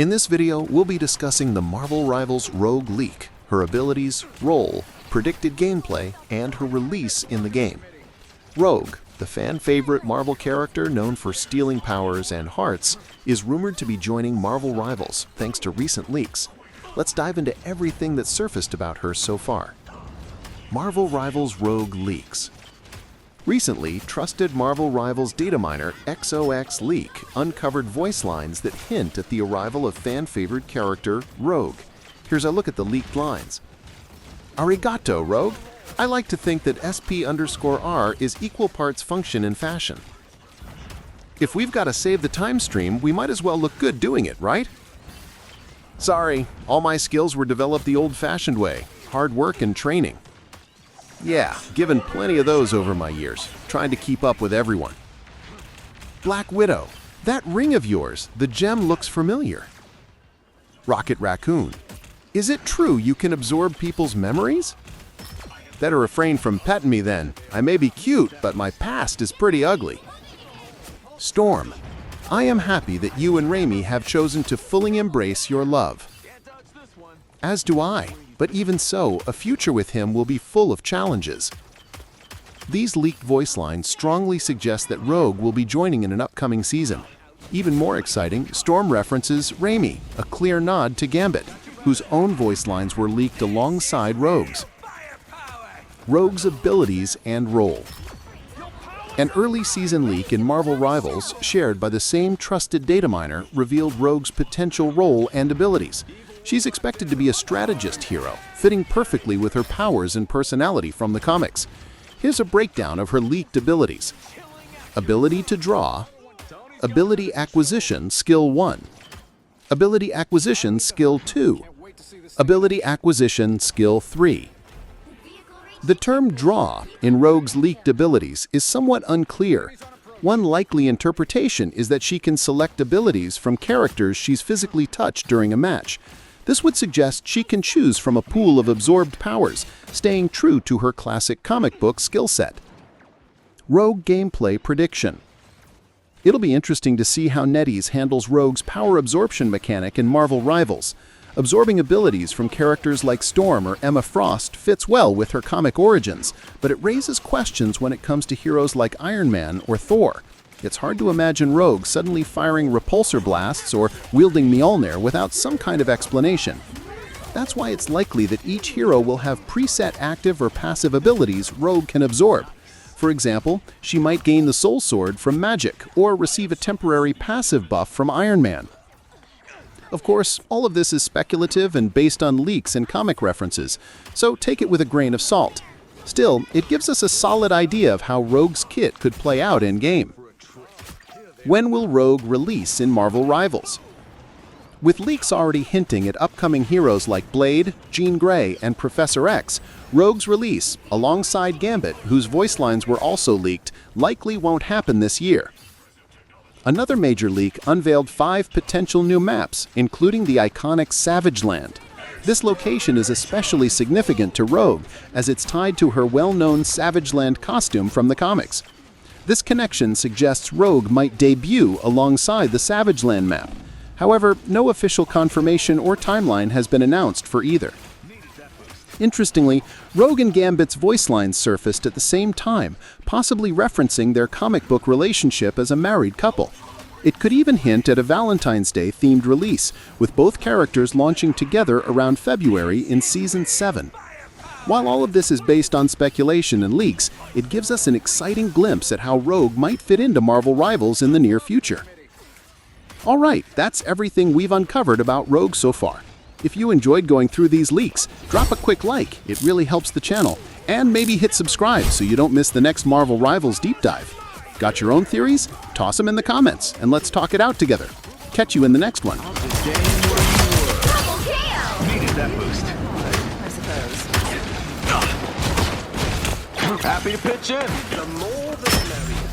In this video, we'll be discussing the Marvel Rivals Rogue leak, her abilities, role, predicted gameplay, and her release in the game. Rogue, the fan-favorite Marvel character known for stealing powers and hearts, is rumored to be joining Marvel Rivals thanks to recent leaks. Let's dive into everything that's surfaced about her so far. Marvel Rivals Rogue leaks. Recently, trusted Marvel Rivals data miner XOXLeak uncovered voice lines that hint at the arrival of fan-favorite character Rogue. Here's a look at the leaked lines. Arigato, Rogue. I like to think that SP_R is equal parts function and fashion. If we've got to save the time stream, we might as well look good doing it, right? Sorry, all my skills were developed the old-fashioned way, hard work and training. Yeah, given plenty of those over my years, trying to keep up with everyone. Black Widow, that ring of yours, the gem looks familiar. Rocket Raccoon, is it true you can absorb people's memories? Better refrain from petting me then. I may be cute, but my past is pretty ugly. Storm, I am happy that you and Raimi have chosen to fully embrace your love. As do I. But even so, a future with him will be full of challenges. These leaked voice lines strongly suggest that Rogue will be joining in an upcoming season. Even more exciting, Storm references Raimi, a clear nod to Gambit, whose own voice lines were leaked alongside Rogue's. Rogue's abilities and role. An early season leak in Marvel Rivals, shared by the same trusted data miner, revealed Rogue's potential role and abilities. She's expected to be a strategist hero, fitting perfectly with her powers and personality from the comics. Here's a breakdown of her leaked abilities. Ability to draw. Ability acquisition, skill 1. Ability acquisition, skill 2. Ability acquisition, skill 3. The term draw in Rogue's leaked abilities is somewhat unclear. One likely interpretation is that she can select abilities from characters she's physically touched during a match. This would suggest she can choose from a pool of absorbed powers, staying true to her classic comic book skill set. Rogue gameplay prediction. It'll be interesting to see how NetEase handles Rogue's power absorption mechanic in Marvel Rivals. Absorbing abilities from characters like Storm or Emma Frost fits well with her comic origins, but it raises questions when it comes to heroes like Iron Man or Thor. It's hard to imagine Rogue suddenly firing repulsor blasts or wielding Mjolnir without some kind of explanation. That's why it's likely that each hero will have preset active or passive abilities Rogue can absorb. For example, she might gain the Soul Sword from Magic or receive a temporary passive buff from Iron Man. Of course, all of this is speculative and based on leaks and comic references, so take it with a grain of salt. Still, it gives us a solid idea of how Rogue's kit could play out in-game. When will Rogue release in Marvel Rivals? With leaks already hinting at upcoming heroes like Blade, Jean Grey, and Professor X, Rogue's release, alongside Gambit, whose voice lines were also leaked, likely won't happen this year. Another major leak unveiled 5 potential new maps, including the iconic Savage Land. This location is especially significant to Rogue, as it's tied to her well-known Savage Land costume from the comics. This connection suggests Rogue might debut alongside the Savage Land map. However, no official confirmation or timeline has been announced for either. Interestingly, Rogue and Gambit's voice lines surfaced at the same time, possibly referencing their comic book relationship as a married couple. It could even hint at a Valentine's Day themed release, with both characters launching together around February in Season 7. While all of this is based on speculation and leaks, it gives us an exciting glimpse at how Rogue might fit into Marvel Rivals in the near future. Alright, that's everything we've uncovered about Rogue so far. If you enjoyed going through these leaks, drop a quick like, it really helps the channel, and maybe hit subscribe so you don't miss the next Marvel Rivals deep dive. Got your own theories? Toss them in the comments, and let's talk it out together. Catch you in the next one. Needed that boost. I suppose. Happy to pitch in. The more the merrier.